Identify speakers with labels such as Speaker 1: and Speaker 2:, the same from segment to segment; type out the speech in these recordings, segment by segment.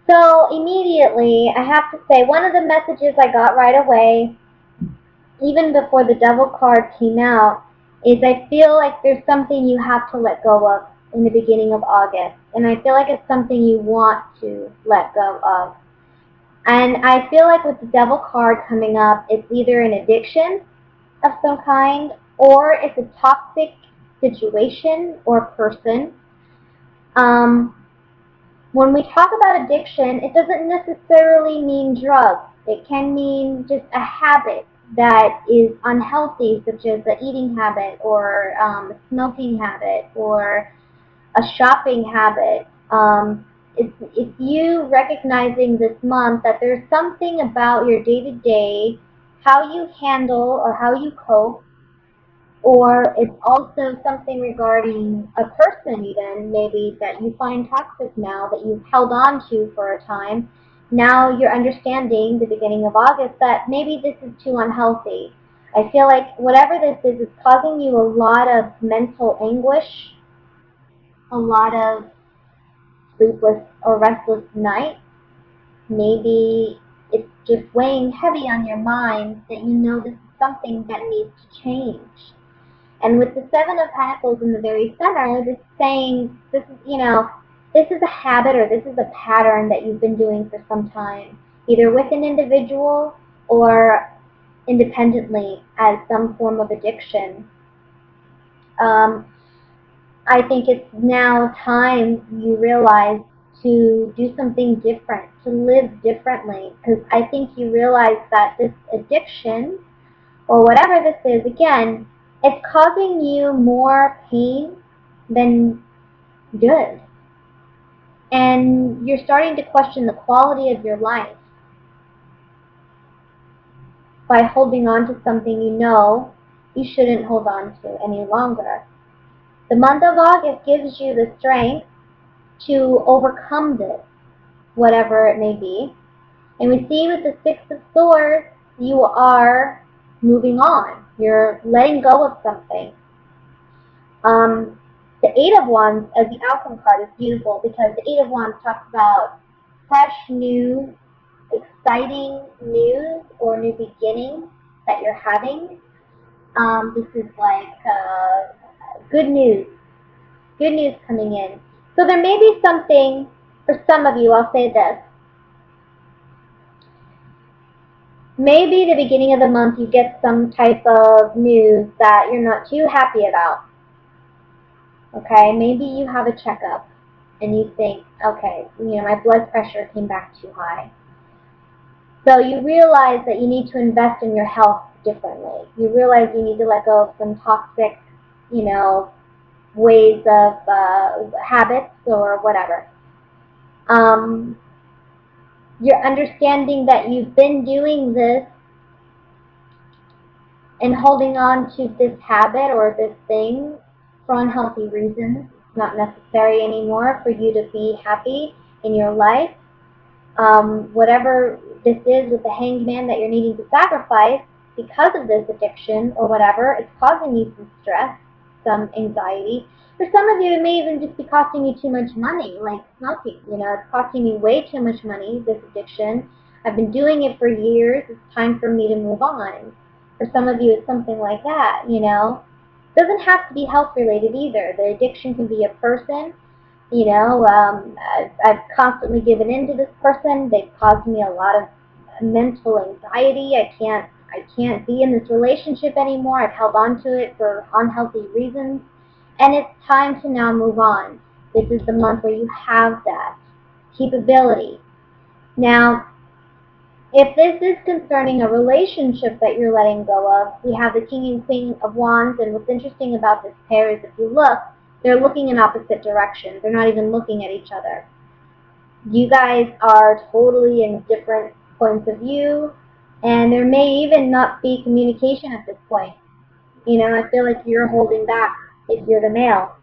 Speaker 1: So immediately, I have to say, one of the messages I got right away, even before the Devil card came out, is I feel like there's something you have to let go of in the beginning of August. And I feel like it's something you want to let go of. And I feel like with the Devil card coming up, it's either an addiction of some kind, or it's a toxic situation or person. When we talk about addiction, it doesn't necessarily mean drugs. It can mean just a habit that is unhealthy, such as an eating habit or a smoking habit or a shopping habit. It's you recognizing this month that there's something about your day-to-day, how you handle or how you cope, or it's also something regarding a person even, maybe that you find toxic now that you've held on to for a time. Now you're understanding the beginning of August that maybe this is too unhealthy. I feel like whatever this is causing you a lot of mental anguish, a lot of sleepless or restless nights. Maybe it's just weighing heavy on your mind that you know this is something that needs to change. And with the Seven of Pentacles in the very center, this is saying this is, this is a habit or this is a pattern that you've been doing for some time, either with an individual or independently as some form of addiction. I think it's now time you realize to do something different, to live differently, because I think you realize that this addiction, or whatever this is, again, it's causing you more pain than good. And you're starting to question the quality of your life by holding on to something you know you shouldn't hold on to any longer. The month of August gives you the strength to overcome this, whatever it may be. And we see with the Six of Swords, you are moving on. You're letting go of something. The Eight of Wands as the outcome card is beautiful because the Eight of Wands talks about fresh, new, exciting news or new beginnings that you're having. This is like good news coming in. So there may be something, for some of you, I'll say this. Maybe the beginning of the month you get some type of news that you're not too happy about. Okay, maybe you have a checkup and you think, okay, my blood pressure came back too high. So you realize that you need to invest in your health differently. You realize you need to let go of some toxic, ways of habits or whatever. You're understanding that you've been doing this and holding on to this habit or this thing for unhealthy reasons. It's not necessary anymore for you to be happy in your life. Whatever this is with the Hanged Man that you're needing to sacrifice because of this addiction or whatever, it's causing you some stress, some anxiety. For some of you, it may even just be costing you too much money, like smoking. It's costing me way too much money, this addiction. I've been doing it for years. It's time for me to move on. For some of you, it's something like that, It doesn't have to be health-related either. The addiction can be a person. I've constantly given in to this person. They've caused me a lot of mental anxiety. I can't be in this relationship anymore. I've held on to it for unhealthy reasons. And it's time to now move on. This is the month where you have that capability. Now, if this is concerning a relationship that you're letting go of, we have the King and Queen of Wands, and what's interesting about this pair is if you look, they're looking in opposite directions. They're not even looking at each other. You guys are totally in different points of view, and there may even not be communication at this point. I feel like you're holding back if you're the male.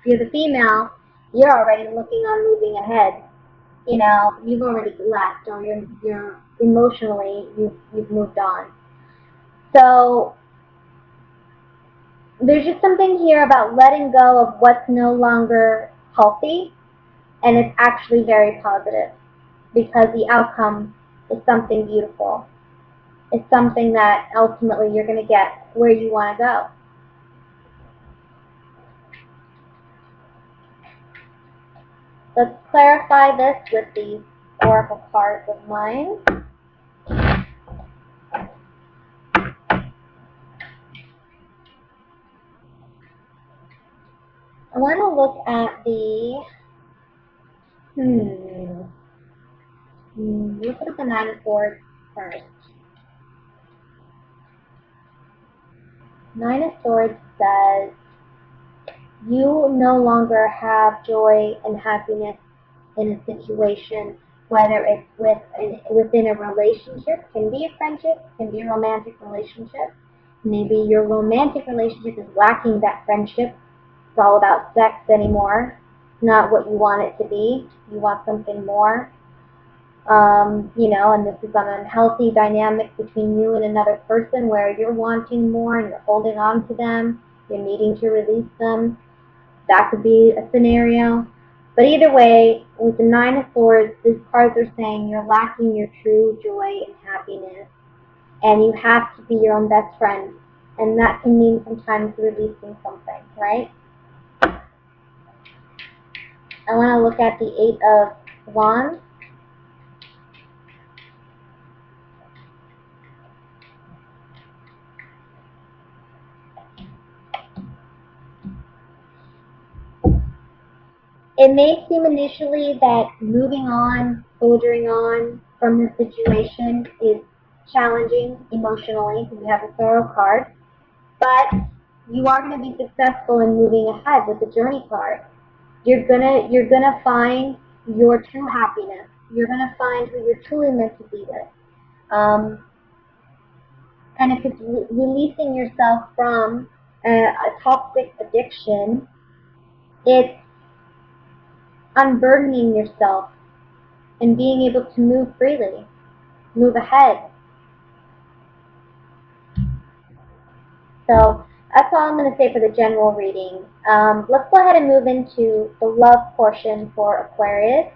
Speaker 1: If you're the female, you're already looking on moving ahead. You've already left, or you're emotionally, you've moved on. So there's just something here about letting go of what's no longer healthy, and it's actually very positive. because the outcome is something beautiful. It's something that ultimately you're going to get where you want to go. Let's clarify this with these oracle cards of mine. I want to look at the, look at the Nine of Swords first. Nine of Swords says, you no longer have joy and happiness in a situation, whether it's within a relationship, can be a friendship, can be a romantic relationship. Maybe your romantic relationship is lacking that friendship. It's all about sex anymore. It's not what you want it to be. You want something more. You know, and this is an unhealthy dynamic between you and another person where you're wanting more and you're holding on to them. You're needing to release them. That could be a scenario. But either way, with the Nine of Swords, these cards are saying you're lacking your true joy and happiness. And you have to be your own best friend. And that can mean sometimes releasing something, right? I want to look at the Eight of Wands. It may seem initially that moving on, soldiering on from the situation is challenging emotionally because you have the Sorrow card, but you are going to be successful in moving ahead with the Journey card. You're gonna find your true happiness. You're gonna find who you're truly meant to be with. And if it's releasing yourself from a toxic addiction, it's unburdening yourself and being able to move freely, move ahead. So that's all I'm going to say for the general reading. Let's go ahead and move into the love portion for Aquarius.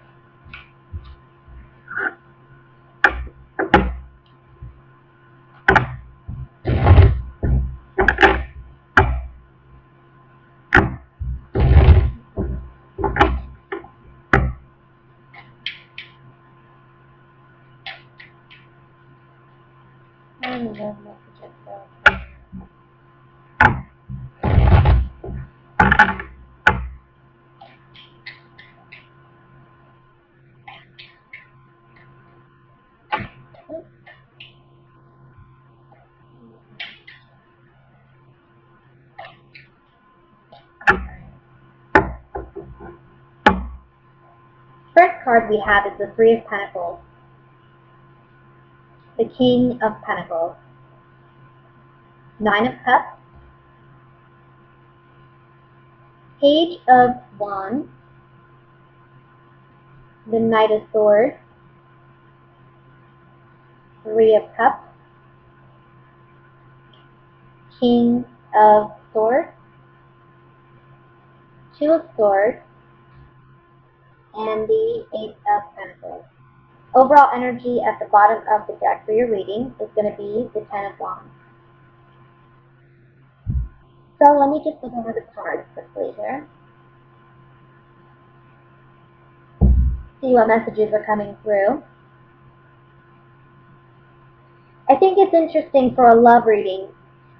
Speaker 1: First card we have is the Three of Pentacles, the King of Pentacles, Nine of Cups, Page of Wands, the Knight of Swords, Three of Cups, King of Swords, Two of Swords, and the Eight of Pentacles. Overall energy at the bottom of the deck for your reading is going to be the Ten of Wands. So let me just look over the cards quickly here. See what messages are coming through. I think it's interesting for a love reading.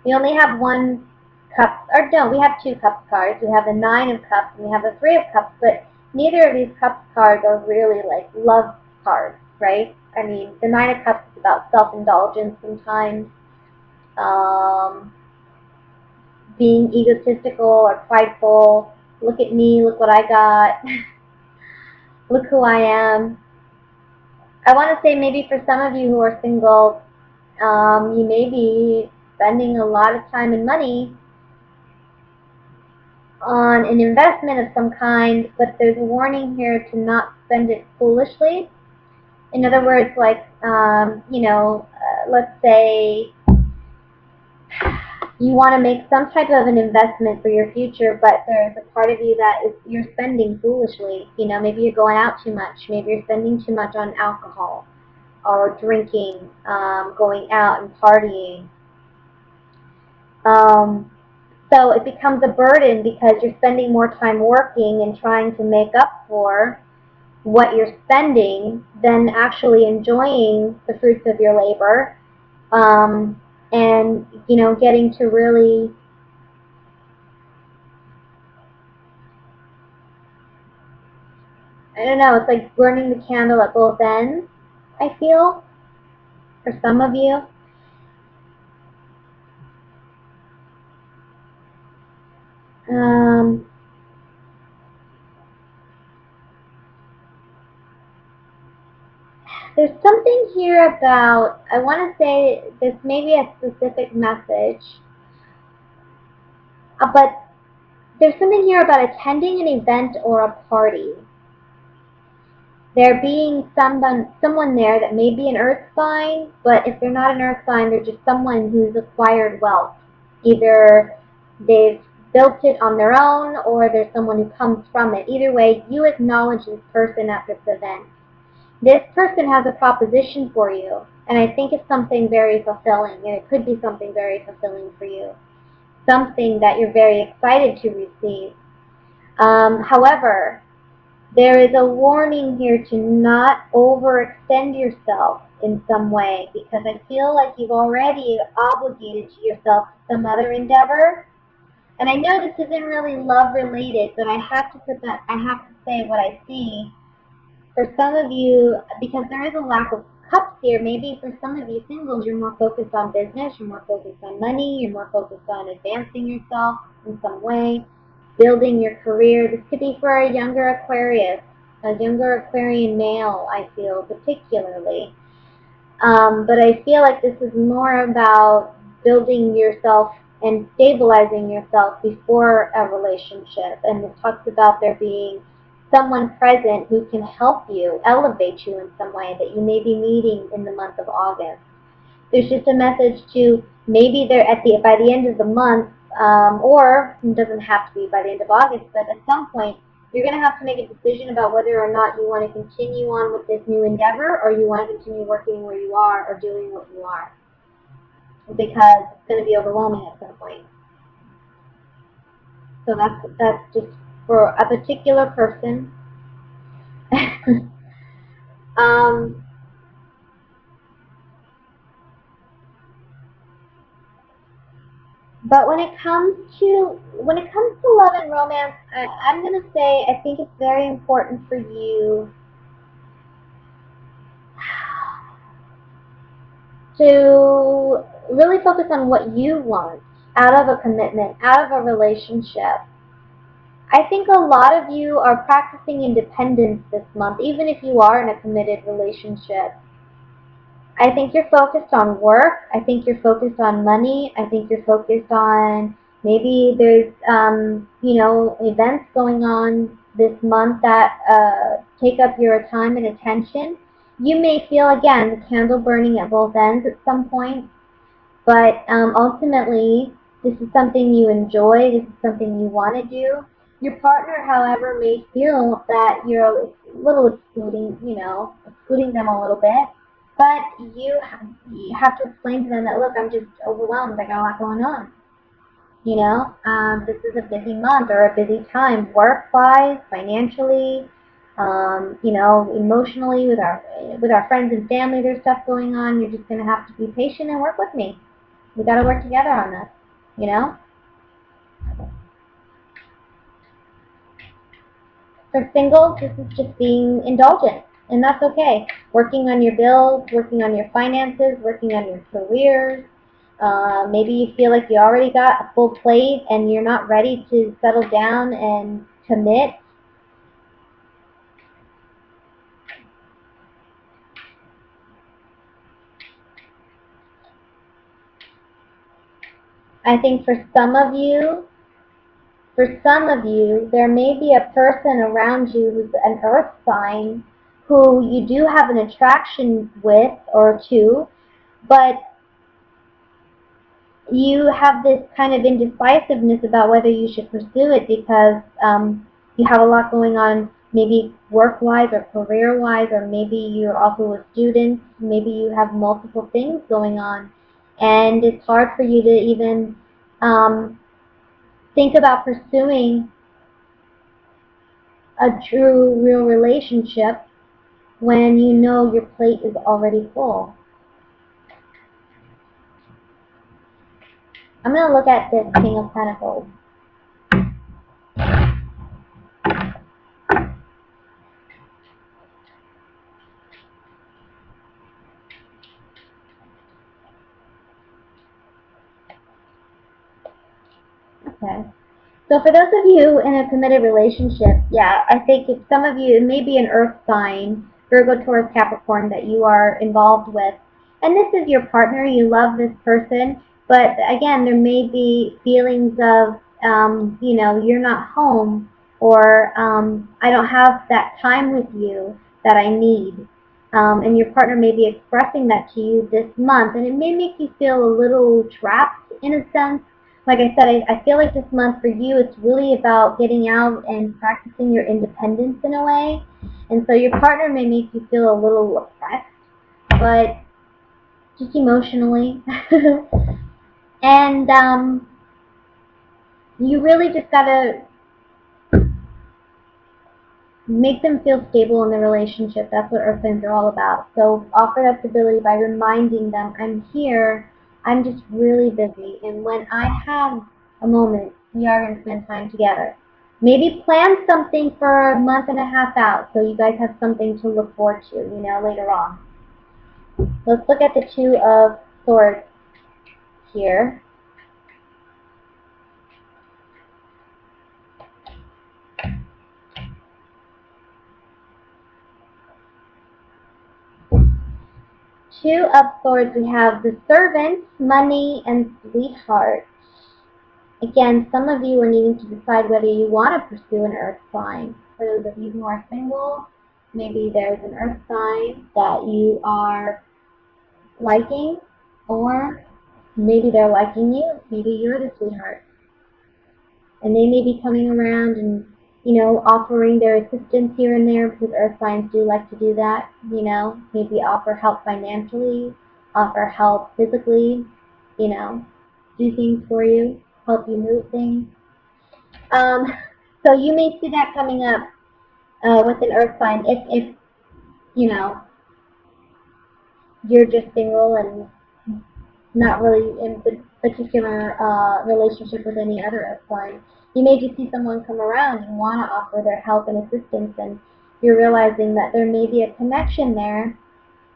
Speaker 1: We only have one cup, or no, we have two cup cards. We have the Nine of Cups and we have the Three of Cups, but neither of these cup cards are really like love cards, right? I mean, the Nine of Cups is about self-indulgence sometimes, being egotistical or prideful. Look at me, look what I got, look who I am. I want to say maybe for some of you who are single, you may be spending a lot of time and money on an investment of some kind, but there's a warning here to not spend it foolishly. In other words, like, let's say you want to make some type of an investment for your future, but there's a part of you that is you're spending foolishly. You know, maybe you're going out too much. Maybe you're spending too much on alcohol or drinking, going out and partying. So it becomes a burden because you're spending more time working and trying to make up for what you're spending than actually enjoying the fruits of your labor, and, you know, getting to really, I don't know, it's like burning the candle at both ends, I feel, for some of you. There's something here about, I want to say this may be a specific message, but there's something here about attending an event or a party. There being someone there that may be an earth sign, but if they're not an earth sign, they're just someone who's acquired wealth. Either they've built it on their own or there's someone who comes from it. Either way, you acknowledge this person at this event. This person has a proposition for you, and I think it's something very fulfilling, and it could be something very fulfilling for you. Something that you're very excited to receive. However, there is a warning here to not overextend yourself in some way, because I feel like you've already obligated yourself to some other endeavor. And I know this isn't really love related, but I have to say what I see. For some of you, because there is a lack of cups here, maybe for some of you singles, you're more focused on business, you're more focused on money, you're more focused on advancing yourself in some way, building your career. This could be for a younger Aquarius, a younger Aquarian male, I feel, particularly. But I feel like this is more about building yourself and stabilizing yourself before a relationship. And it talks about there being someone present who can help you, elevate you in some way, that you may be meeting in the month of August. There's just a message to maybe they're by the end of the month, or it doesn't have to be by the end of August, but at some point you're going to have to make a decision about whether or not you want to continue on with this new endeavor or you want to continue working where you are or doing what you are, because it's going to be overwhelming at some point. So that's just for a particular person. But when it comes to love and romance, I'm going to say I think it's very important for you to really focus on what you want out of a commitment, out of a relationship. I think a lot of you are practicing independence this month, even if you are in a committed relationship. I think you're focused on work. I think you're focused on money. I think you're focused on maybe there's, events going on this month that take up your time and attention. You may feel, again, the candle burning at both ends at some point, but ultimately, this is something you enjoy. This is something you want to do. Your partner, however, may feel that you're a little excluding them a little bit. But you have to explain to them that, look, I'm just overwhelmed. I got a lot going on. This is a busy month or a busy time, work-wise, financially, emotionally, with our friends and family. There's stuff going on. You're just going to have to be patient and work with me. We got to work together on this. For singles, this is just being indulgent. And that's okay. Working on your bills, working on your finances, working on your careers. Maybe you feel like you already got a full plate and you're not ready to settle down and commit. I think for some of you, there may be a person around you who's an earth sign who you do have an attraction with or to, but you have this kind of indecisiveness about whether you should pursue it because you have a lot going on, maybe work-wise or career-wise, or maybe you're also a student, maybe you have multiple things going on, and it's hard for you to even think about pursuing a true, real relationship when you know your plate is already full. I'm going to look at this King of Pentacles. Okay. So for those of you in a committed relationship, yeah, I think if some of you, it may be an earth sign, Virgo, Taurus, Capricorn, that you are involved with. And this is your partner, you love this person, but again, there may be feelings of, you know, you're not home, or I don't have that time with you that I need. And your partner may be expressing that to you this month, and it may make you feel a little trapped in a sense. Like I said, I feel like this month for you, it's really about getting out and practicing your independence in a way. And so your partner may make you feel a little oppressed, but just emotionally. And you really just gotta make them feel stable in the relationship. That's what Earth signs are all about. So offer that stability by reminding them, I'm here, I'm just really busy, and when I have a moment, we are going to spend time together. Maybe plan something for a month and a half out so you guys have something to look forward to, you know, later on. Let's look at the Two of Swords here. Two of Swords, we have the Servant, Money, and Sweetheart. Again, some of you are needing to decide whether you want to pursue an earth sign. For those of you who are single, maybe there's an earth sign that you are liking, or maybe they're liking you. Maybe you're the sweetheart. And they may be coming around and, you know, offering their assistance here and there, because earth signs do like to do that, you know. Maybe offer help financially, offer help physically, you know, do things for you, help you move things. So you may see that coming up with an earth sign if you know, you're just single and not really in a particular relationship with any other earth sign. You may just see someone come around and want to offer their help and assistance, and you're realizing that there may be a connection there,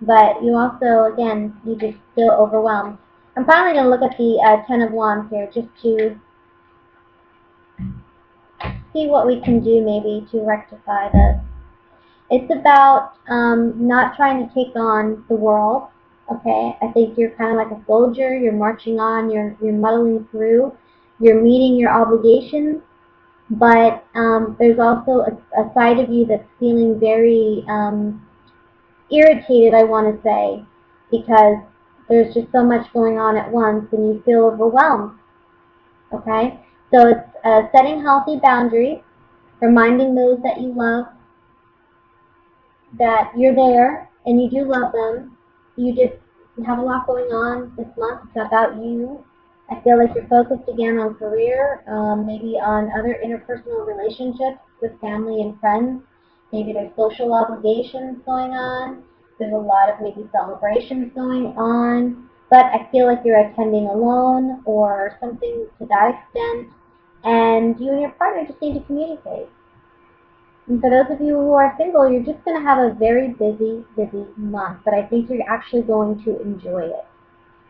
Speaker 1: but you also, again, you just feel overwhelmed. I'm finally going to look at the Ten of Wands here just to see what we can do maybe to rectify this. It's about not trying to take on the world, okay? I think you're kind of like a soldier. You're marching on. You're muddling through. You're meeting your obligations, but there's also a side of you that's feeling very irritated, I want to say, because there's just so much going on at once and you feel overwhelmed, okay? So it's setting healthy boundaries, reminding those that you love that you're there and you do love them. You have a lot going on this month. It's about you. I feel like you're focused again on career, maybe on other interpersonal relationships with family and friends. Maybe there's social obligations going on. There's a lot of maybe celebrations going on. But I feel like you're attending alone or something to that extent. And you and your partner just need to communicate. And for those of you who are single, you're just going to have a very busy month, but I think you're actually going to enjoy it.